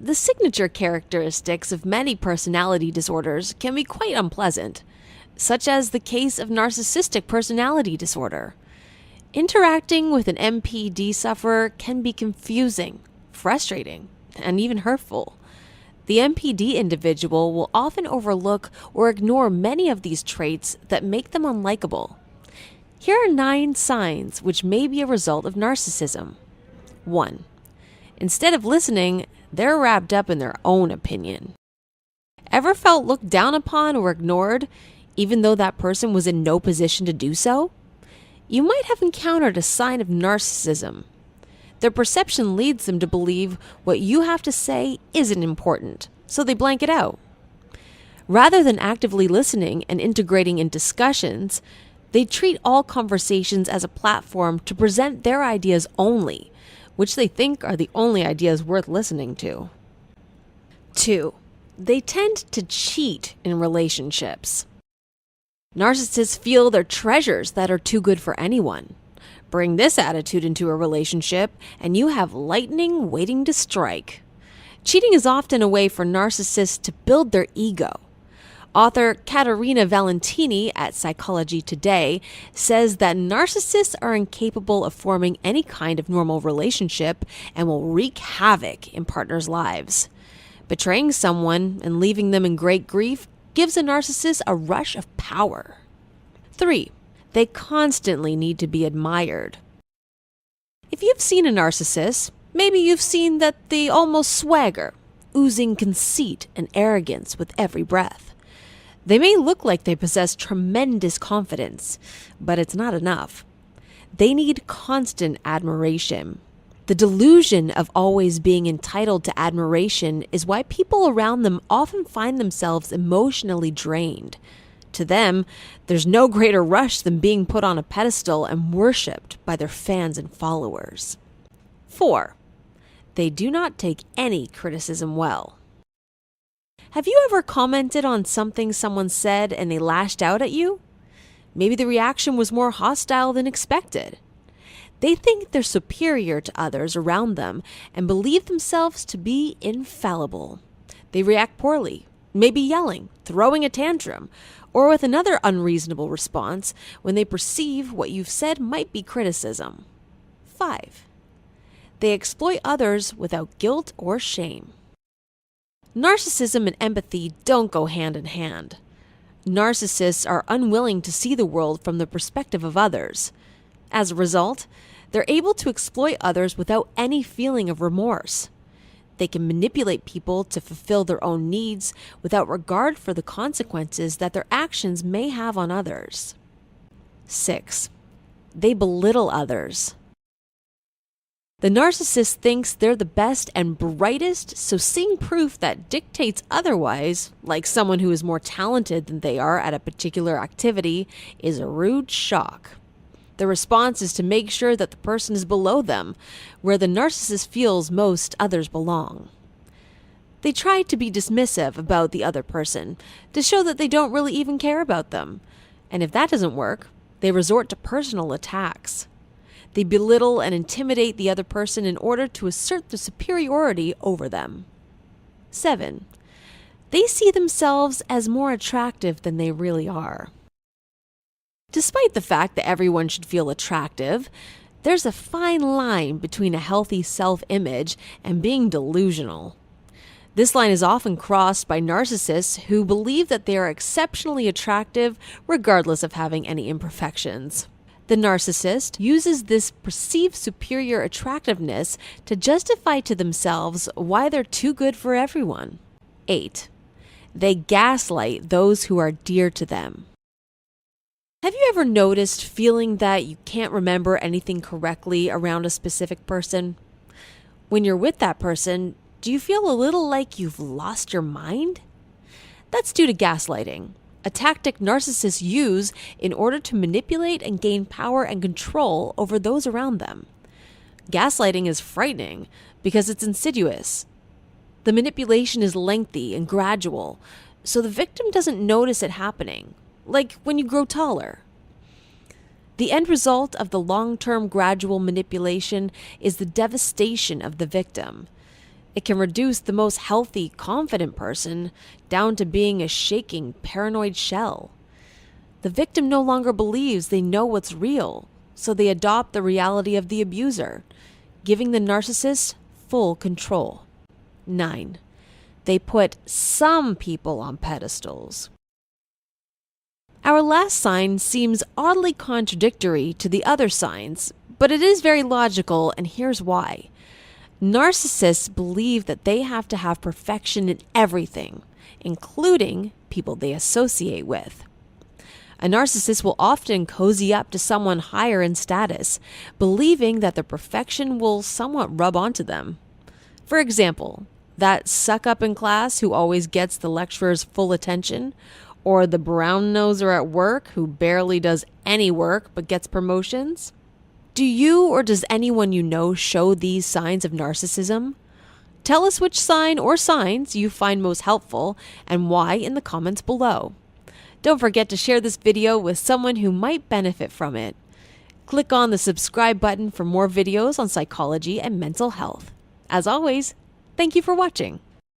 The signature characteristics of many personality disorders can be quite unpleasant, such as the case of narcissistic personality disorder. Interacting with an NPD sufferer can be confusing, frustrating, and even hurtful. The NPD individual will often overlook or ignore many of these traits that make them unlikable. Here are 9 signs which may be a result of narcissism. 1. Instead of listening, they're wrapped up in their own opinion. Ever felt looked down upon or ignored, even though that person was in no position to do so? You might have encountered a sign of narcissism. Their perception leads them to believe what you have to say isn't important, so they blank it out. Rather than actively listening and integrating in discussions, they treat all conversations as a platform to present their ideas only, which they think are the only ideas worth listening to. 2. They tend to cheat in relationships. Narcissists feel they're treasures that are too good for anyone. Bring this attitude into a relationship, and you have lightning waiting to strike. Cheating is often a way for narcissists to build their ego. Author Caterina Valentini at Psychology Today says that narcissists are incapable of forming any kind of normal relationship and will wreak havoc in partners' lives. Betraying someone and leaving them in great grief gives a narcissist a rush of power. 3. They constantly need to be admired. If you've seen a narcissist, maybe you've seen that they almost swagger, oozing conceit and arrogance with every breath. They may look like they possess tremendous confidence, but it's not enough. They need constant admiration. The delusion of always being entitled to admiration is why people around them often find themselves emotionally drained. To them, there's no greater rush than being put on a pedestal and worshipped by their fans and followers. 4. They do not take any criticism well. Have you ever commented on something someone said and they lashed out at you? Maybe the reaction was more hostile than expected. They think they're superior to others around them and believe themselves to be infallible. They react poorly, maybe yelling, throwing a tantrum, or with another unreasonable response when they perceive what you've said might be criticism. 5. They exploit others without guilt or shame. Narcissism and empathy don't go hand in hand. Narcissists are unwilling to see the world from the perspective of others. As a result, they're able to exploit others without any feeling of remorse. They can manipulate people to fulfill their own needs without regard for the consequences that their actions may have on others. 6. They belittle others. The narcissist thinks they're the best and brightest, so seeing proof that dictates otherwise, like someone who is more talented than they are at a particular activity, is a rude shock. The response is to make sure that the person is below them, where the narcissist feels most others belong. They try to be dismissive about the other person, to show that they don't really even care about them. And if that doesn't work, they resort to personal attacks. They belittle and intimidate the other person in order to assert their superiority over them. 7. They see themselves as more attractive than they really are. Despite the fact that everyone should feel attractive, there's a fine line between a healthy self-image and being delusional. This line is often crossed by narcissists who believe that they are exceptionally attractive regardless of having any imperfections. The narcissist uses this perceived superior attractiveness to justify to themselves why they're too good for everyone. 8. They gaslight those who are dear to them. Have you ever noticed feeling that you can't remember anything correctly around a specific person? When you're with that person, do you feel a little like you've lost your mind? That's due to gaslighting, a tactic narcissists use in order to manipulate and gain power and control over those around them. Gaslighting is frightening because it's insidious. The manipulation is lengthy and gradual, so the victim doesn't notice it happening, like when you grow taller. The end result of the long-term gradual manipulation is the devastation of the victim. It can reduce the most healthy, confident person down to being a shaking, paranoid shell. The victim no longer believes they know what's real, so they adopt the reality of the abuser, giving the narcissist full control. 9. They put some people on pedestals. Our last sign seems oddly contradictory to the other signs, but it is very logical, and here's why. Narcissists believe that they have to have perfection in everything, including people they associate with. A narcissist will often cozy up to someone higher in status, believing that their perfection will somewhat rub onto them. For example, that suck-up in class who always gets the lecturer's full attention, or the brown-noser at work who barely does any work but gets promotions? Do you or does anyone you know show these signs of narcissism? Tell us which sign or signs you find most helpful and why in the comments below. Don't forget to share this video with someone who might benefit from it. Click on the subscribe button for more videos on psychology and mental health. As always, thank you for watching.